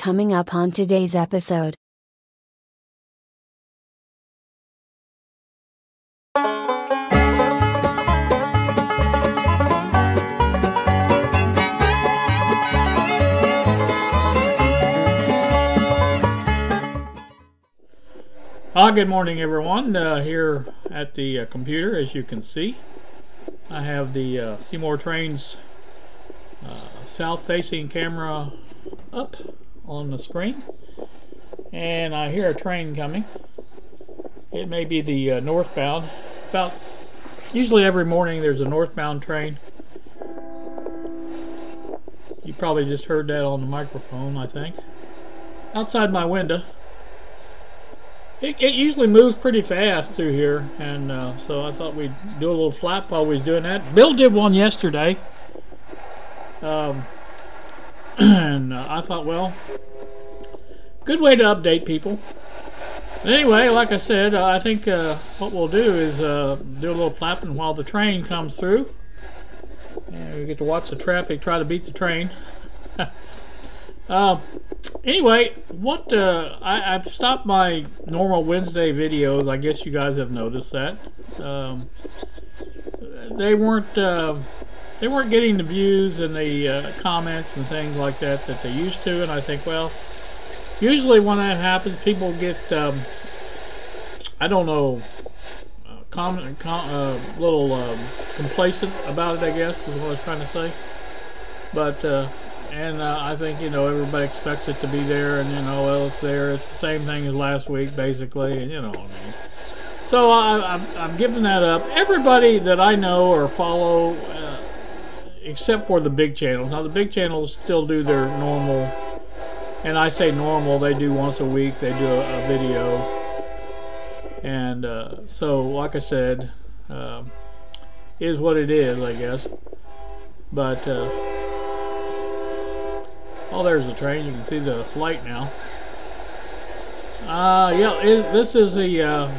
coming up on today's episode. Good morning, everyone. Here at the computer, as you can see, I have the Seymour Trains south-facing camera up on the screen, and I hear a train coming. It may be the northbound. Usually every morning there's a northbound train. You probably just heard that on the microphone, I think. Outside my window. It usually moves pretty fast through here, and so I thought we'd do a little flap while we was doing that. Bill did one yesterday, and I thought, well, good way to update people. But anyway, like I said, I think what we'll do is do a little flapping while the train comes through, and we get to watch the traffic try to beat the train. Anyway, I've stopped my normal Wednesday videos. I guess you guys have noticed that. They weren't getting the views and the comments and things like that they used to, and I think, well, usually when that happens, people get I don't know, little complacent about it, I guess is what I was trying to say. But and I think, everybody expects it to be there, and well, it's there. It's the same thing as last week, basically, and what I mean. So I'm giving that up. Everybody that I know or follow, except for the big channels. Now the big channels still do their normal, and I say normal. They do once a week. They do a video, and so like I said, is what it is, I guess. But oh, there's the train. You can see the light now. Yeah, this is the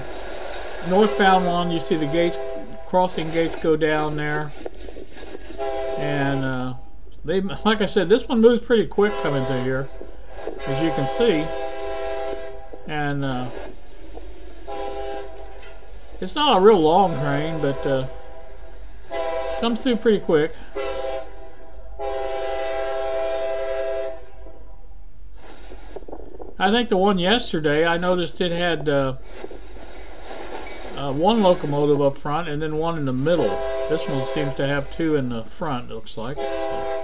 northbound one. You see the gates, crossing gates go down there. And they, like I said, this one moves pretty quick coming through here, as you can see. And it's not a real long train, but comes through pretty quick. I think the one yesterday, I noticed it had one locomotive up front and then one in the middle. This one seems to have two in the front, it looks like. So.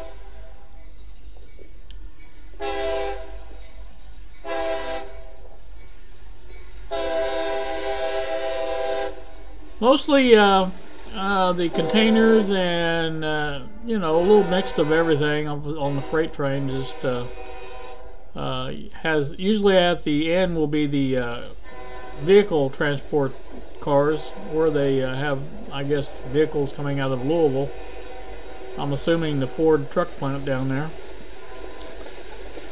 Mostly the containers and, a little mixed of everything on the freight train. Just has usually at the end will be the vehicle transport cars, where they have, I guess, vehicles coming out of Louisville. I'm assuming the Ford truck plant down there.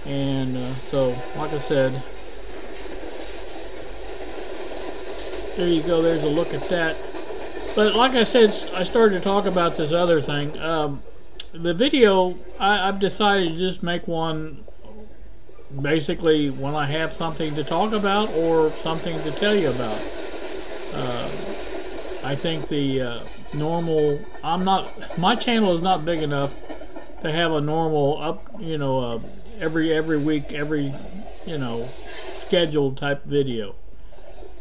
And so, like I said, there you go. There's a look at that. But like I said, I started to talk about this other thing. The video, I've decided to just make one basically when I have something to talk about or something to tell you about. I think the normal, my channel is not big enough to have a normal every week, scheduled type video.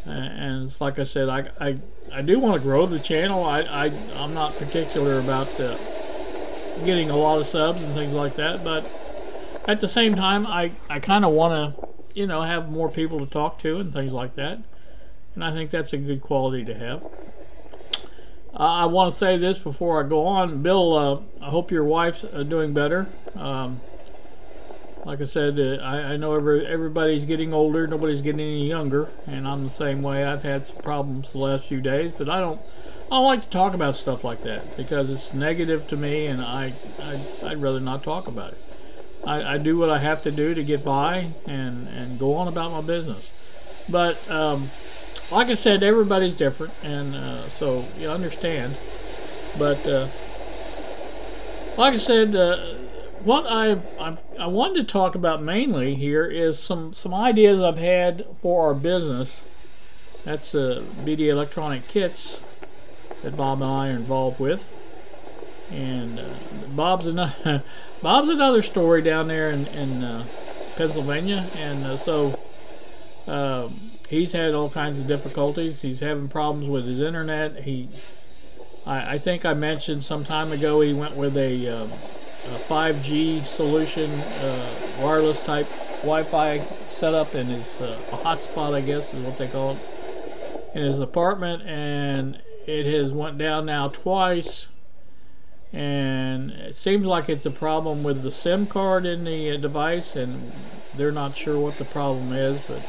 And it's like I said, I do want to grow the channel. I'm not particular about getting a lot of subs and things like that, but at the same time, I kind of want to, have more people to talk to and things like that. And I think that's a good quality to have. I want to say this before I go on. Bill, I hope your wife's doing better. Like I said, I know everybody's getting older. Nobody's getting any younger. And I'm the same way. I've had some problems the last few days. But I don't like to talk about stuff like that because it's negative to me, and I'd rather not talk about it. I do what I have to do to get by and go on about my business. But like I said, everybody's different, and so you understand. But like I said, what I wanted to talk about mainly here is some ideas I've had for our business. That's BD Electronic Kits that Bob and I are involved with, and Bob's another story down there in Pennsylvania, and so he's had all kinds of difficulties. He's having problems with his internet. I think I mentioned some time ago he went with a 5G solution, wireless type Wi-Fi setup in his a hotspot, I guess is what they call it, in his apartment, and it has went down now twice, and it seems like it's a problem with the SIM card in the device, and they're not sure what the problem is, but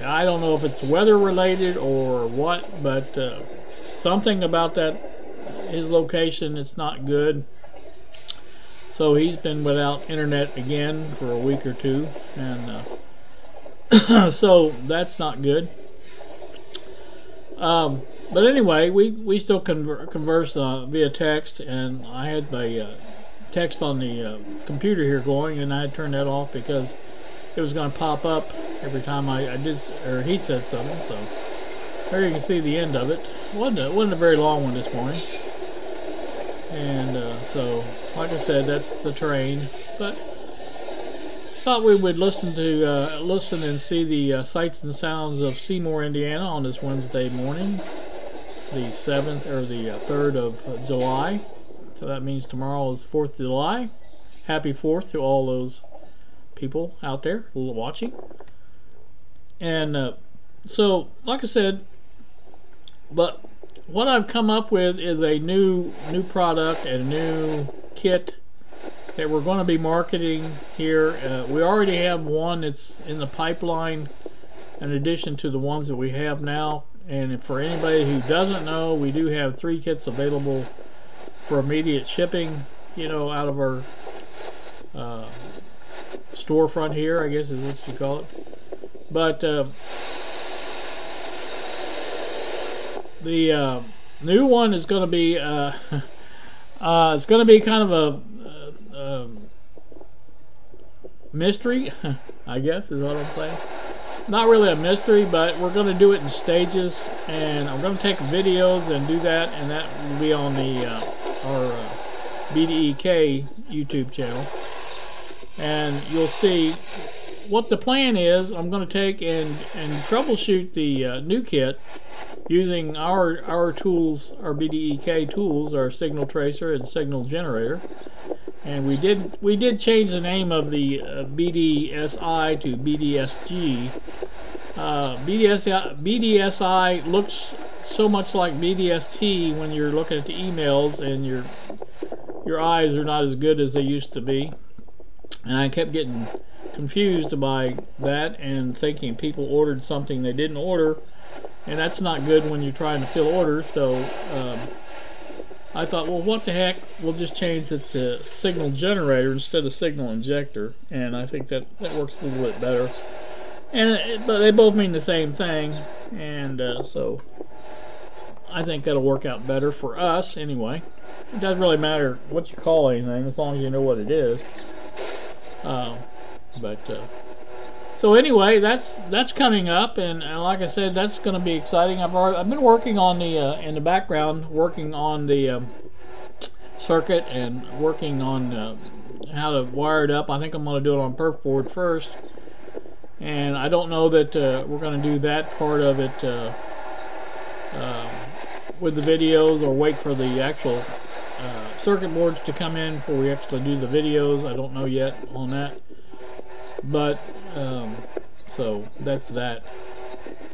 I don't know if it's weather related or what, but something about that, his location, it's not good. So he's been without internet again for a week or two, and so that's not good. But anyway, we still converse via text, and I had my text on the computer here going, and I had turned that off because it was going to pop up every time I did, or he said something. So there you can see the end of it. Wasn't a very long one this morning, and so like I said, that's the train. But just thought we would listen and see the sights and sounds of Seymour, Indiana, on this Wednesday morning, the 7th or the 3rd of July. So that means tomorrow is 4th of July. Happy 4th to all those people out there watching. And so, like I said, but what I've come up with is a new product and a new kit that we're going to be marketing here. We already have one that's in the pipeline in addition to the ones that we have now. And for anybody who doesn't know, we do have 3 kits available for immediate shipping, you know, out of our storefront here, I guess is what you call it. But the new one is going to be it's going to be kind of a mystery, I guess is what I'm saying. Not really a mystery, but we're going to do it in stages, and I'm going to take videos and do that, and that will be on the our BDEK YouTube channel. And you'll see what the plan is. I'm going to take and troubleshoot the new kit using our tools, our BDEK tools, our signal tracer and signal generator. And we did change the name of the BDSI to BDSG. BDSI looks so much like BDST when you're looking at the emails, and your eyes are not as good as they used to be. And I kept getting confused by that and thinking people ordered something they didn't order, and that's not good when you're trying to fill orders. So I thought, well, what the heck, we'll just change it to signal generator instead of signal injector, and I think that works a little bit better. And but they both mean the same thing, and so I think that'll work out better for us anyway. It doesn't really matter what you call anything as long as you know what it is. So anyway, that's coming up, and like I said, that's going to be exciting. I've been working on the in the background, working on the circuit and working on how to wire it up. I think I'm going to do it on perf board first, and I don't know that we're going to do that part of it with the videos, or wait for the actual circuit boards to come in before we actually do the videos. I don't know yet on that, but so that's that.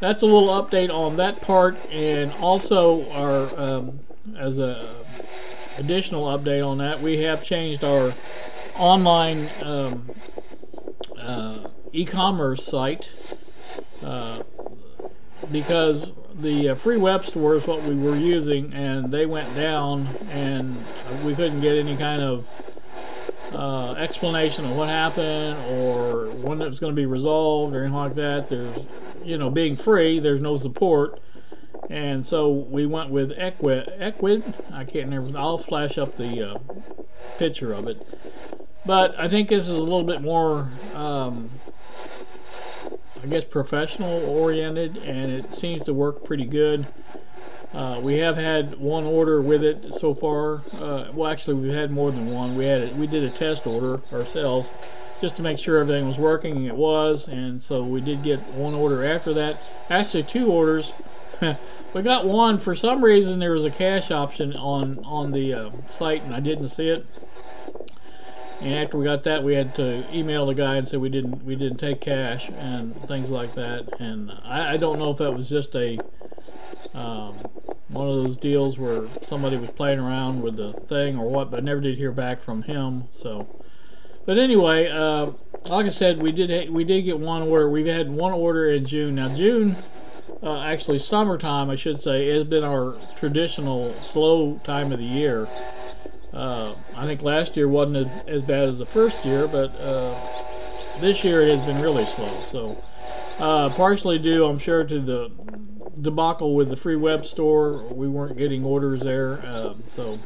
That's a little update on that part, and also our as a additional update on that, we have changed our online e-commerce site because the free web store is what we were using, and they went down, and we couldn't get any kind of explanation of what happened or when it was going to be resolved or anything like that. There's, you know, being free, there's no support, And so we went with Equid. I can't remember. I'll flash up the picture of it. But I think this is a little bit more, I guess, professional oriented, and it seems to work pretty good. We have had one order with it so far. Well, actually, we've had more than one. We did a test order ourselves just to make sure everything was working, and it was. And so we did get one order after that. Actually, 2 orders. We got one. For some reason, there was a cash option on the site, and I didn't see it. And after we got that, we had to email the guy and say we didn't take cash and things like that. And I don't know if that was just a one of those deals where somebody was playing around with the thing or what, but I never did hear back from him. So, but anyway, like I said, we did get one order. We've had one order in June. Now June, actually summertime, I should say, has been our traditional slow time of the year. I think last year wasn't as bad as the first year, but this year it has been really slow. So partially due, I'm sure, to the debacle with the free web store. We weren't getting orders there, so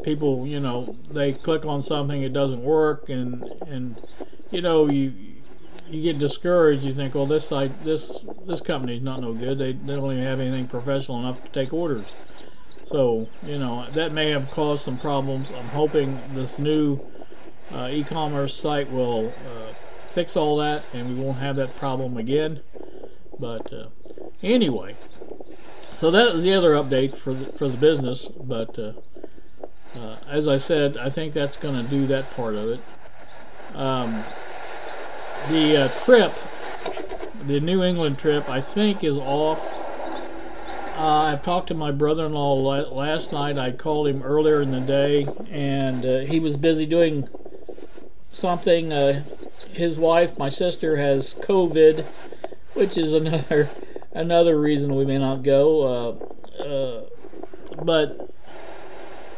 people, you know, they click on something, it doesn't work, and you know, you get discouraged. You think, well, this site, this company's not no good. They don't even have anything professional enough to take orders. So, you know, that may have caused some problems. I'm hoping this new e-commerce site will fix all that, and we won't have that problem again. But anyway, so that was the other update for the business. But as I said, I think that's going to do that part of it. The trip, the New England trip, I think is off. I talked to my brother-in-law last night. I called him earlier in the day, and he was busy doing something. His wife, my sister, has COVID, which is another reason we may not go. But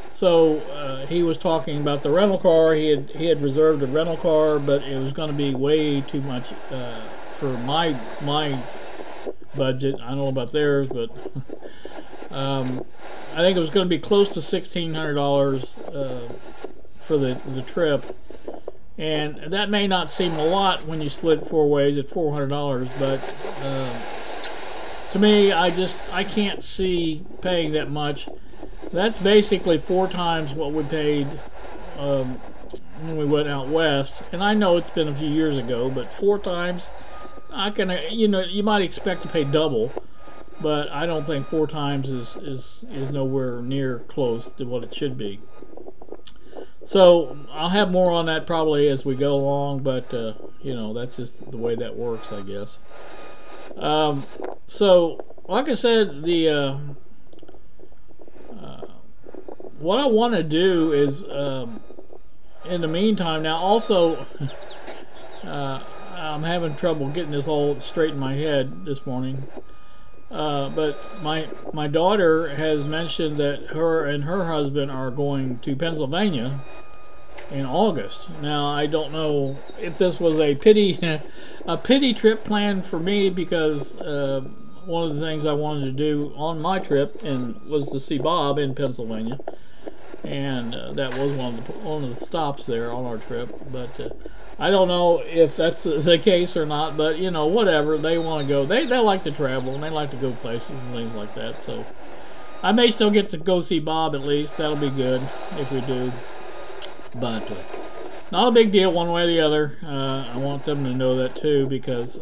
so he was talking about the rental car. He had reserved a rental car, but it was going to be way too much for my budget. I don't know about theirs, but I think it was going to be close to $1,600 for the trip, and that may not seem a lot when you split it 4 ways at $400, but to me, I can't see paying that much. That's basically 4 times what we paid when we went out west, and I know it's been a few years ago, but 4 times. You know, you might expect to pay double, but I don't think 4 times is nowhere near close to what it should be. So I'll have more on that probably as we go along, but you know, that's just the way that works, I guess. So like I said, the what I want to do is in the meantime, now also I'm having trouble getting this all straight in my head this morning. But my daughter has mentioned that her and her husband are going to Pennsylvania in August. Now I don't know if this was a pity trip planned for me, because one of the things I wanted to do on my trip was to see Bob in Pennsylvania, and that was one of the stops there on our trip. But I don't know if that's the case or not, but you know, whatever, they want to go. They like to travel, and they like to go places and things like that. So I may still get to go see Bob at least. That'll be good if we do. But not a big deal one way or the other. I want them to know that too, because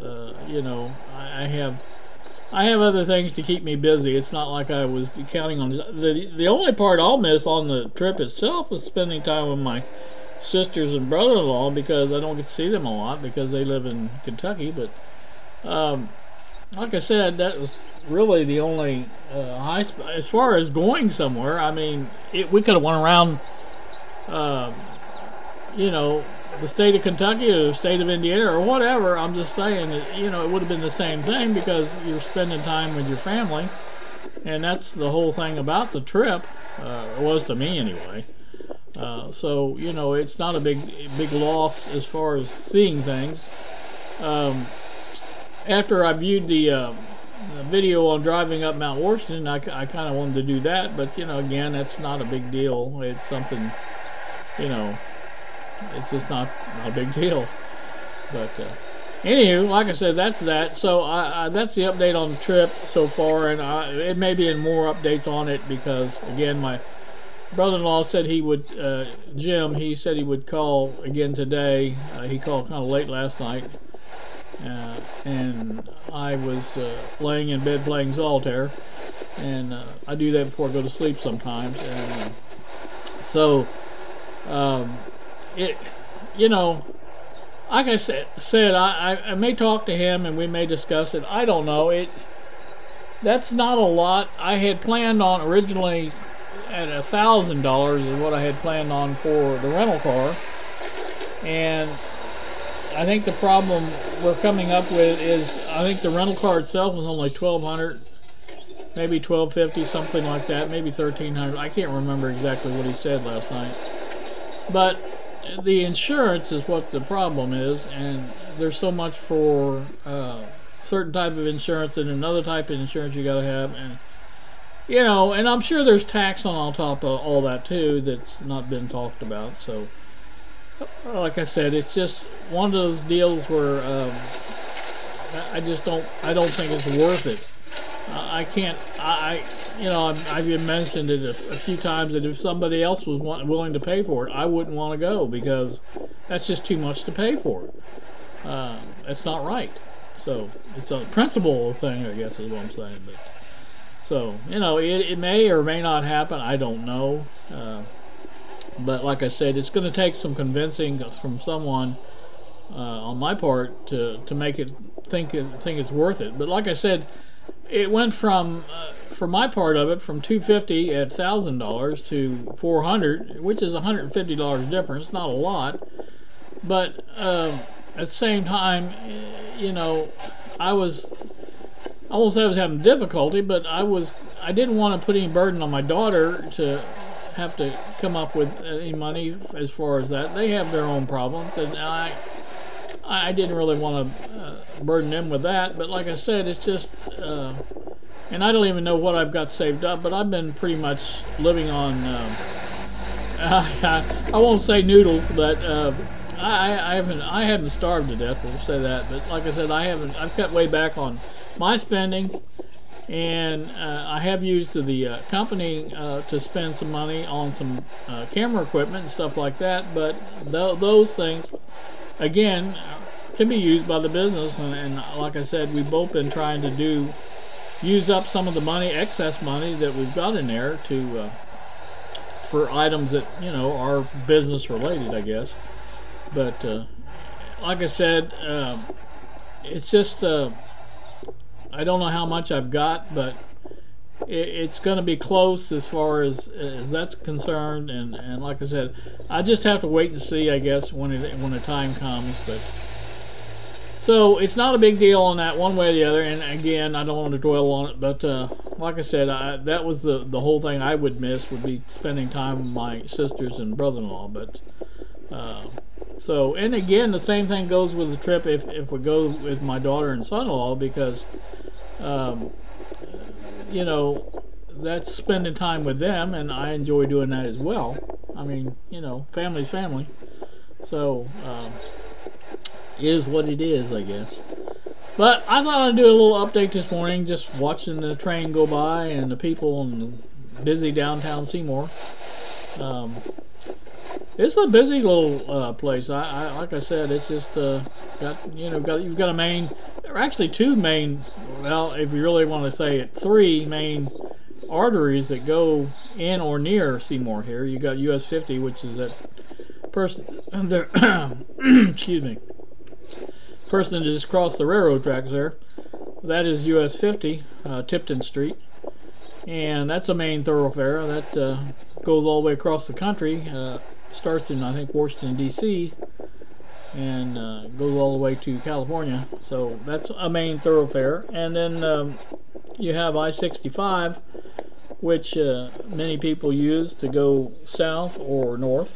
you know, I have other things to keep me busy. It's not like I was counting on the only part I'll miss on the trip itself is spending time with my sisters and brother-in-law, because I don't get to see them a lot because they live in Kentucky. But like I said, that was really the only high spot as far as going somewhere. I mean, we could have went around you know, the state of Kentucky or the state of Indiana or whatever. I'm just saying that, you know, it would have been the same thing, because you're spending time with your family, and that's the whole thing about the trip. It was to me anyway. So, you know, it's not a big loss as far as seeing things. After I viewed the video on driving up Mount Washington. I kind of wanted to do that, but again, that's not a big deal. It's something, it's just not a big deal. But anywho, like I said, that's that. So that's the update on the trip so far, and it may be in more updates on it because, again, my brother-in-law said he would, Jim, he said he would call again today. He called kind of late last night, and I was laying in bed playing solitaire, and I do that before I go to sleep sometimes, and so it, like I said, I may talk to him and we may discuss it. I don't know. That's not a lot. I had planned on originally at $1,000 is what I had planned on for the rental car, and I think the problem we're coming up with is I think the rental car itself was only $1,200, maybe $1,250, something like that, maybe $1,300. I can't remember exactly what he said last night, but the insurance is what the problem is, and there's so much for certain type of insurance and another type of insurance you got to have, and and I'm sure there's tax on top of all that too that's not been talked about. So like I said, it's just one of those deals where I don't think it's worth it. I've even mentioned it a few times that if somebody else was willing to pay for it, I wouldn't want to go because that's just too much to pay for. It's not right. So it's a principle thing, I guess is what I'm saying. But so it may or may not happen. I don't know. But like I said, it's going to take some convincing from someone on my part to make it think it's worth it. But like I said, it went from for my part of it from $250 at $1,000 to $400, which is $150 difference. Not a lot, but at the same time, I won't say I was having difficulty, but I didn't want to put any burden on my daughter to have to come up with any money as far as that. They have their own problems, and I didn't really want to burden them with that. But like I said, it's just, and I don't even know what I've got saved up, but I've been pretty much living on, I won't say noodles, but I haven't starved to death, we'll say that. But like I said, I've cut way back on my spending, and I have used the company to spend some money on some camera equipment and stuff like that, but those things again can be used by the business, and like I said, we've both been trying to use up some of the money, excess money that we've got in there to for items that are business related, I guess. But like I said, it's just I don't know how much I've got, but it's going to be close as far as that's concerned, and like I said, I just have to wait and see, I guess, when the time comes. But so it's not a big deal on that one way or the other, and again, I don't want to dwell on it, but like I said, that was the whole thing I would miss, would be spending time with my sisters and brother-in-law. But so, and again, the same thing goes with the trip if we go with my daughter and son-in-law, because that's spending time with them, and I enjoy doing that as well. I mean, family's family. So is what it is, I guess. But I thought I'd do a little update this morning, just watching the train go by and the people in the busy downtown Seymour. It's a busy little place. I like I said, it's just you've got a main, or actually two main, well, if you really want to say it, three main arteries that go in or near Seymour here. You got US 50, which is that person there excuse me, person that just crossed the railroad tracks there. That is US 50, Tipton Street, and that's a main thoroughfare that goes all the way across the country. Starts in, I think, Washington D.C. and goes all the way to California. So that's a main thoroughfare. And then you have I-65, which many people use to go south or north.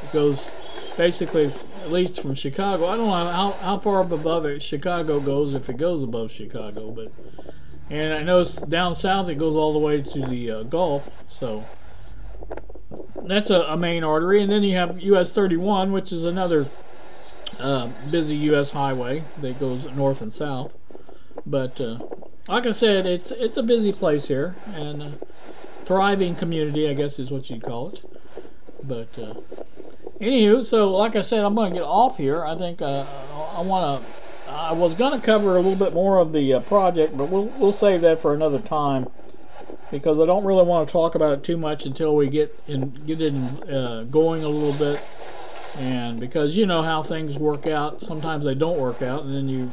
It goes basically, at least from Chicago. I don't know how far up above it Chicago goes, if it goes above Chicago, but And I know down south it goes all the way to the Gulf, so that's a main artery. And then you have US 31, which is another busy US highway that goes north and south. But like I said, it's a busy place here, and thriving community, I guess is what you'd call it. But anywho, so like I said, I'm going to get off here. I think I was going to cover a little bit more of the project, but we'll save that for another time, because I don't really want to talk about it too much until we get it going a little bit. And because you know how things work out, sometimes they don't work out, and then you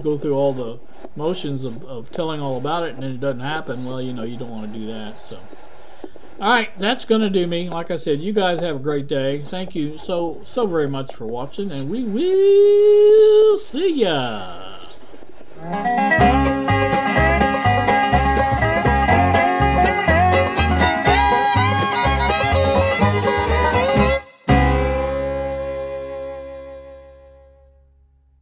go through all the motions of telling all about it, and then it doesn't happen. Well, you don't want to do that. So alright, that's going to do me. Like I said, you guys have a great day. Thank you so very much for watching, and we will see ya.